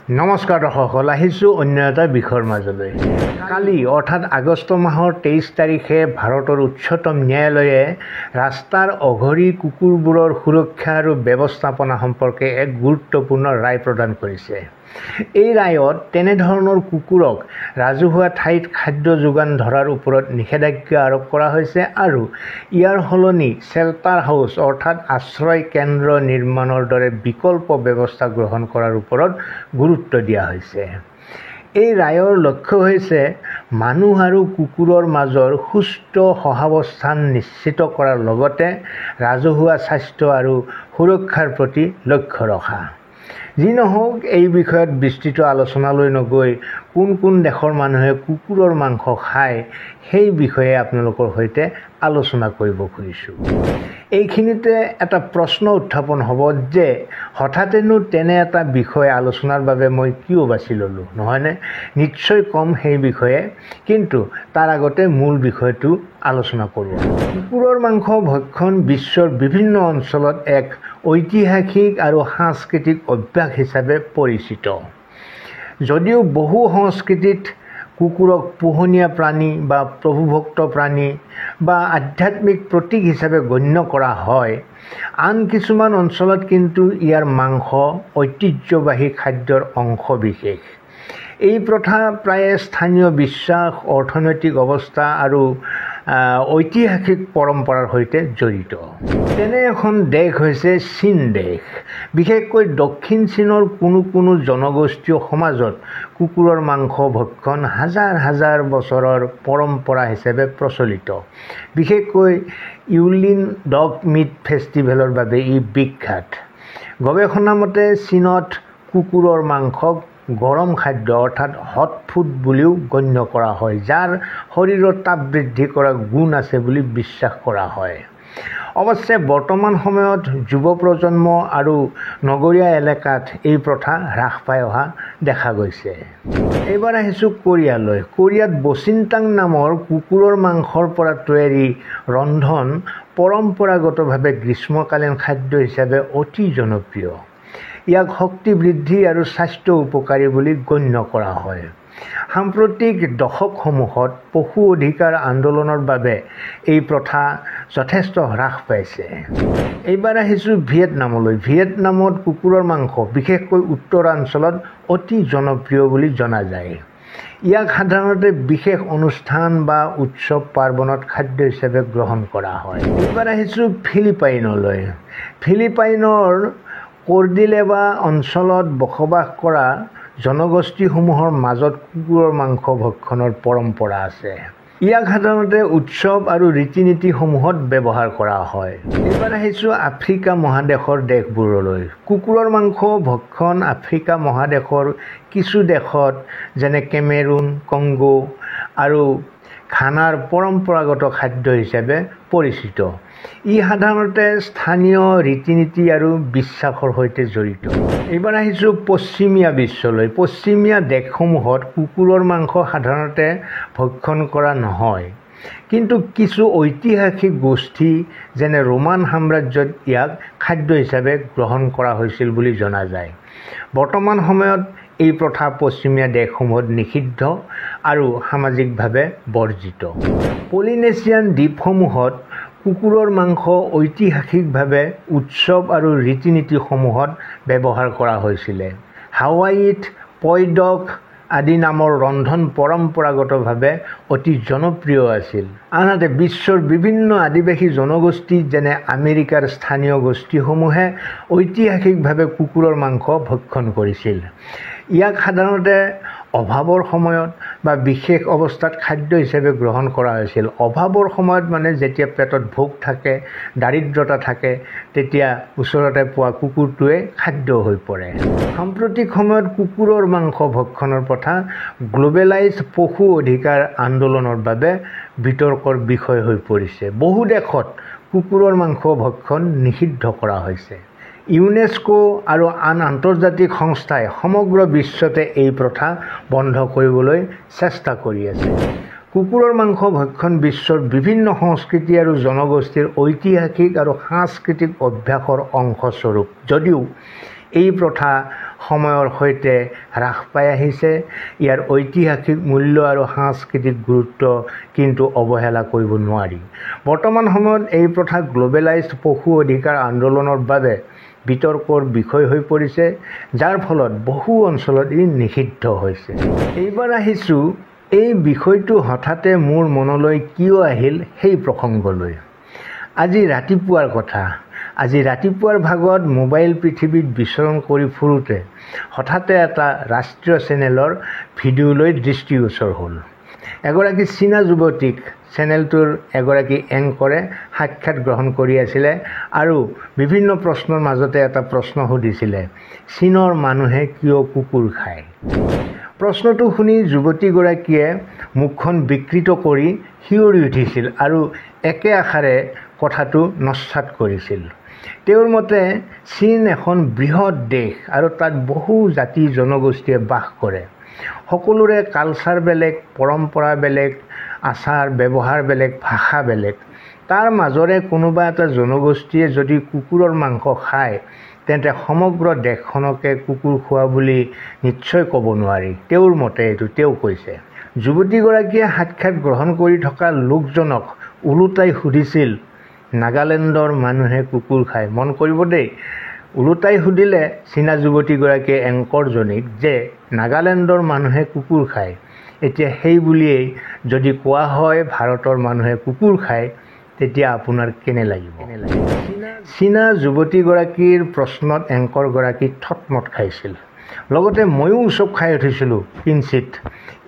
নমস্কাৰ দৰ্শকসকল, আহিছোঁ অন্য এটা বিষয়ৰ মাজলৈ। কালি অৰ্থাৎ আগষ্ট মাহৰ 23 তাৰিখে ভাৰতৰ উচ্চতম ন্যায়ালয়ে ৰাস্তাৰ অঘৰী কুকুৰবোৰৰ সুৰক্ষা আৰু ব্যৱস্থাপনা সম্পৰ্কে এক গুৰুত্বপূৰ্ণ ৰায় প্ৰদান কৰিছে। এই ৰায়ত তেনেধৰণৰ কুকুৰক ৰাজহুৱা ঠাইত খাদ্য যোগান ধৰাৰ ওপৰত নিষেধাজ্ঞা আৰোপ কৰা হৈছে আৰু ইয়াৰ সলনি শ্বেল্টাৰ হাউচ অৰ্থাৎ আশ্ৰয় কেন্দ্ৰ নিৰ্মাণৰ দৰে বিকল্প ব্যৱস্থা গ্ৰহণ কৰাৰ ওপৰত গুৰুত্ব দিয়া হৈছে। এই ৰায়ৰ লক্ষ্য হৈছে মানুহ আৰু কুকুৰৰ মাজৰ সুস্থ সহাৱস্থান নিশ্চিত কৰাৰ লগতে ৰাজহুৱা স্বাস্থ্য আৰু সুৰক্ষাৰ প্ৰতি লক্ষ্য ৰখা। যি নহওক, এই বিষয়ত বিস্তৃত আলোচনালৈ নগৈ কোন দেশৰ মানুহে কুকুৰৰ মাংস খায় সেই বিষয়ে আপোনালোকৰ সৈতে আলোচনা কৰিব খুজিছোঁ। এইখিনিতে এটা প্ৰশ্ন উত্থাপন হ'ব যে হঠাতেনো তেনে এটা বিষয় আলোচনাৰ বাবে মই কিয় বাছি ল'লোঁ, নহয়নে? নিশ্চয় কম সেই বিষয়ে, কিন্তু তাৰ আগতে মূল বিষয়টো আলোচনা কৰোঁ। কুকুৰৰ মাংস ভক্ষণ বিশ্বৰ বিভিন্ন অঞ্চলত এক ঐতিহাসিক আৰু সাংস্কৃতিক অভ্যাস হিচাপে পৰিচিত। যদিও বহু সংস্কৃতিত কুকুৰক পোহনীয়া প্ৰাণী বা প্ৰভুভক্ত প্ৰাণী বা আধ্যাত্মিক প্ৰতীক হিচাপে গণ্য কৰা হয়, আন কিছুমান অঞ্চলত কিন্তু ইয়াৰ মাংস ঐতিহ্যবাহী খাদ্যৰ অংশ বিশেষ। এই প্ৰথা প্ৰায়ে স্থানীয় বিশ্বাস, অৰ্থনৈতিক অৱস্থা আৰু ঐতিহাসিক পৰম্পৰাৰ সৈতে জড়িত। তেনে এখন দেশ হৈছে চীন দেশ। বিশেষকৈ দক্ষিণ চীনৰ কোনো জনগোষ্ঠীয় সমাজত কুকুৰৰ মাংস ভক্ষণ হাজাৰ বছৰৰ পৰম্পৰা হিচাপে প্ৰচলিত। বিশেষকৈ ইউলিন ডগ মিট ফেষ্টিভেলৰ বাবে ই বিখ্যাত। গৱেষণা মতে চীনত কুকুৰৰ মাংসক গৰম খাদ্য অৰ্থাৎ হট ফুড বুলিও গণ্য কৰা হয়, যাৰ শৰীৰৰ তাপ বৃদ্ধি কৰা গুণ আছে বুলি বিশ্বাস কৰা হয়। অৱশ্যে বৰ্তমান সময়ত যুৱ প্ৰজন্ম আৰু নগৰীয়া এলেকাত এই প্ৰথা হ্ৰাস পাই অহা দেখা গৈছে। এইবাৰ আহিছোঁ কোৰিয়ালৈ। কোৰিয়াত বচিনটাং নামৰ কুকুৰৰ মাংসৰ পৰা তৈয়াৰী ৰন্ধন পৰম্পৰাগতভাৱে গ্ৰীষ্মকালীন খাদ্য হিচাপে অতি জনপ্ৰিয়। ইয়াক শক্তি বৃদ্ধি আৰু স্বাস্থ্য উপকাৰী বুলি গণ্য কৰা হয়। সাম্প্ৰতিক দশকসমূহত পশু অধিকাৰ আন্দোলনৰ বাবে এই প্ৰথা যথেষ্ট হ্ৰাস পাইছে। এইবাৰ আহিছোঁ ভিয়েটনামলৈ। ভিয়েটনামত কুকুৰৰ মাংস বিশেষকৈ উত্তৰাঞ্চলত অতি জনপ্ৰিয় বুলি জনা যায়। ইয়াক সাধাৰণতে বিশেষ অনুষ্ঠান বা উৎসৱ পাৰ্বণত খাদ্য হিচাপে গ্ৰহণ কৰা হয়। এইবাৰ আহিছোঁ ফিলিপাইনলৈ। ফিলিপাইনৰ কৰ্ডিলেভা অঞ্চলত বসবাস কৰা জনগোষ্ঠীসমূহৰ মাজত কুকুৰৰ মাংস ভক্ষণৰ পৰম্পৰা আছে। ইয়াক সাধাৰণতে উৎসৱ আৰু ৰীতি নীতিসমূহত ব্যৱহাৰ কৰা হয়। এইবাৰ আহিছোঁ আফ্ৰিকা মহাদেশৰ দেশবোৰলৈ। কুকুৰৰ মাংস ভক্ষণ আফ্ৰিকা মহাদেশৰ কিছু দেশত যেনে কেমেৰুন, কংগো আৰু ঘানাৰ পৰম্পৰাগত খাদ্য হিচাপে পৰিচিত। ই সাধাৰণতে স্থানীয় ৰীতি নীতি আৰু বিশ্বাসৰ সৈতে জড়িত। এইবাৰ আহিছোঁ পশ্চিমীয়া বিশ্বলৈ। পশ্চিমীয়া দেশসমূহত কুকুৰৰ মাংস সাধাৰণতে ভক্ষণ কৰা নহয়, কিন্তু কিছু ঐতিহাসিক গোষ্ঠী যেনে ৰোমান সাম্ৰাজ্যত ইয়াক খাদ্য হিচাপে গ্ৰহণ কৰা হৈছিল বুলি জনা যায়। বৰ্তমান সময়ত এই প্ৰথা পশ্চিমীয়া দেশসমূহত নিষিদ্ধ আৰু সামাজিকভাৱে বৰ্জিত। পলিনেছিয়ান দ্বীপসমূহত কুকুৰৰ মাংস ঐতিহাসিকভাৱে উৎসৱ আৰু ৰীতি নীতিসমূহত ব্যৱহাৰ কৰা হৈছিলে। হাৱাইত পয়ডক আদি নামৰ ৰন্ধন পৰম্পৰাগতভাৱে অতি জনপ্ৰিয় আছিল। আনহাতে বিশ্বৰ বিভিন্ন আদিবাসী জনগোষ্ঠী যেনে আমেৰিকাৰ স্থানীয় গোষ্ঠীসমূহে ঐতিহাসিকভাৱে কুকুৰৰ মাংস ভক্ষণ কৰিছিল। ইয়াক সাধাৰণতে অভাৱৰ সময়ত বা বিশেষ অৱস্থাত খাদ্য হিচাপে গ্ৰহণ কৰা হৈছিল। অভাৱৰ সময়ত মানে যেতিয়া পেটত ভোক থাকে, দাৰিদ্ৰতা থাকে, তেতিয়া ওচৰতে পোৱা কুকুৰটোৱে খাদ্য হৈ পৰে। সাম্প্ৰতিক সময়ত কুকুৰৰ মাংস ভক্ষণৰ প্ৰথা গ্ল'বেলাইজড পশু অধিকাৰ আন্দোলনৰ বাবে বিতৰ্কৰ বিষয় হৈ পৰিছে। বহু দেশত কুকুৰৰ মাংস ভক্ষণ নিষিদ্ধ কৰা হৈছে। ইউনেস্কো আৰু আন আন্তৰ্জাতিক সংস্থাই সমগ্ৰ বিশ্বতে এই প্ৰথা বন্ধ কৰিবলৈ চেষ্টা কৰি আছে। কুকুৰৰ মাংস ভক্ষণ বিশ্বৰ বিভিন্ন সংস্কৃতি আৰু জনগোষ্ঠীৰ ঐতিহাসিক আৰু সাংস্কৃতিক অভ্যাসৰ অংশস্বৰূপ। যদিও এই প্ৰথা সময়ৰ সৈতে হ্ৰাস পাই আহিছে। ইয়াৰ ঐতিহাসিক মূল্য আৰু সাংস্কৃতিক গুৰুত্ব কিন্তু অৱহেলা কৰিব নোৱাৰি। বৰ্তমান সময়ত এই প্ৰথা গ্ল'বেলাইজড পশু অধিকাৰ আন্দোলনৰ বাবে বিতৰ্কৰ বিষয় হৈ পৰিছে, যাৰ ফলত বহু অঞ্চলত ই নিষিদ্ধ হৈছে। এইবাৰ আহিছোঁ এই বিষয়টো হঠাতে মোৰ মনলৈ কিয় আহিল সেই প্ৰসংগলৈ। আজি ৰাতিপুৱাৰ কথা। আজি ৰাতিপুৱাৰ ভাগত মোবাইল পৃথিৱীত বিচৰণ কৰি ফুৰোতে হঠাতে এটা ৰাষ্ট্ৰীয় চেনেলৰ ভিডিঅ'লৈ দৃষ্টিগোচৰ হ'ল। এগৰাকী চীনা যুৱতীক চেনেলটোৰ এগৰাকী এংকৰে সাক্ষাৎ গ্ৰহণ কৰি আছিলে আৰু বিভিন্ন প্ৰশ্নৰ মাজতে এটা প্ৰশ্ন সুধিছিলে, চীনৰ মানুহে কিয় কুকুৰ খায়? প্ৰশ্নটো শুনি যুৱতীগৰাকীয়ে মুখখন বিকৃত কৰি শিয়ৰি উঠিছিল আৰু একে আষাৰে কথাটো নস্যাৎ কৰিছিল। তেওঁৰ মতে চীন এখন বৃহৎ দেশ আৰু তাত বহু জাতি জনগোষ্ঠীয়ে বাস কৰে। সকলোৰে কালচাৰ বেলেগ, পৰম্পৰা বেলেগ, আচাৰ ব্যৱহাৰ বেলেগ, ভাষা বেলেগ। তাৰ মাজৰে কোনোবা এটা জনগোষ্ঠীয়ে যদি কুকুৰৰ মাংস খায় তেন্তে সমগ্ৰ দেশখনকে কুকুৰ খোৱা বুলি নিশ্চয় ক'ব নোৱাৰি। তেওঁৰ মতে এইটো তেওঁ কৈছে। যুৱতীগৰাকীয়ে সাক্ষাৎ গ্ৰহণ কৰি থকা লোকজনক ওলোটাই সুধিছিল, নাগালেণ্ডৰ মানুহে কুকুৰ খায়? মন কৰিব দেই, ওলোটাই সুধিলে চীনা যুৱতীগৰাকীয়ে এংকৰজনীক যে নাগালেণ্ডৰ মানুহে কুকুৰ খায়। এতিয়া সেই বুলিয়েই যদি কোৱা হয় ভাৰতৰ মানুহে কুকুৰ খায়, তেতিয়া আপোনাৰ কেনে লাগিব? চীনা যুৱতীগৰাকীৰ প্ৰশ্নত এংকৰগৰাকী থতমত খাইছিল। লগতে ময়ো উচপ খাই উঠিছিলোঁ কিঞ্চিত।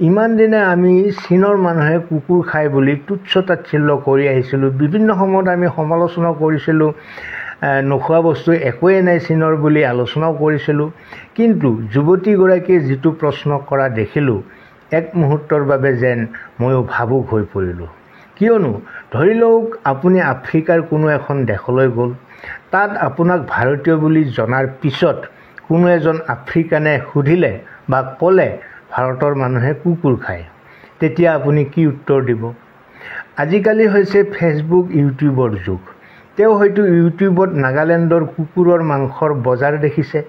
ইমান দিনে আমি চীনৰ মানুহে কুকুৰ খায় বুলি তুচ্ছ তাচ্ছিল্য কৰি আহিছিলোঁ। বিভিন্ন সময়ত আমি সমালোচনা কৰিছিলোঁ, নোখোৱা বস্তু একোৱেই নাই চীনৰ বুলি আলোচনাও কৰিছিলোঁ। কিন্তু যুৱতীগৰাকীয়ে যিটো প্ৰশ্ন কৰা দেখিলোঁ, এক মুহূৰ্তৰ বাবে যেন ময়ো ভাবুক হৈ পৰিলোঁ। কিয়নো ধৰি লওক আপুনি আফ্ৰিকাৰ কোনো এখন দেশলৈ গ'ল, তাত আপোনাক ভাৰতীয় বুলি জনাৰ পিছত কোনো এজন আফ্ৰিকানে সুধিলে বা ক'লে ভাৰতৰ মানুহে কুকুৰ খায়, তেতিয়া আপুনি কি উত্তৰ দিব? আজিকালি হৈছে ফেচবুক, ইউটিউবৰ যুগ। তেওঁ হয়তো ইউটিউবত নাগালেণ্ডৰ কুকুৰৰ মাংসৰ বজাৰ দেখিছে।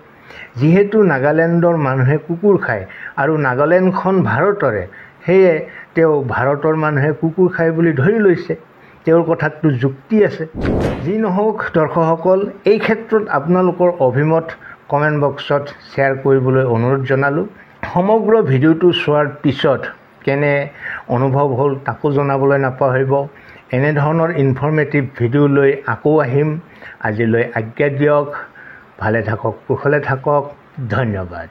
যিহেতু নাগালেণ্ডৰ মানুহে কুকুৰ খায় আৰু নাগালেণ্ডখন ভাৰতৰে, সেয়ে তেওঁ ভাৰতৰ মানুহে কুকুৰ খায় বুলি ধৰি লৈছে। তেওঁৰ কথাততো যুক্তি আছে। যি নহওক দৰ্শকসকল, এই ক্ষেত্ৰত আপোনালোকৰ অভিমত কমেণ্ট বক্সত শ্বেয়াৰ কৰিবলৈ অনুৰোধ জনালোঁ। সমগ্ৰ ভিডিঅ'টো চোৱাৰ পিছত কেনে অনুভৱ হ'ল তাকো জনাবলৈ নাপাহৰিব। এনেধৰণৰ ইনফৰ্মেটিভ ভিডিঅ' লৈ আকৌ আহিম। আজিলৈ আজ্ঞা দিয়ক। ভালে থাকক, কুশলে থাকক। ধন্যবাদ।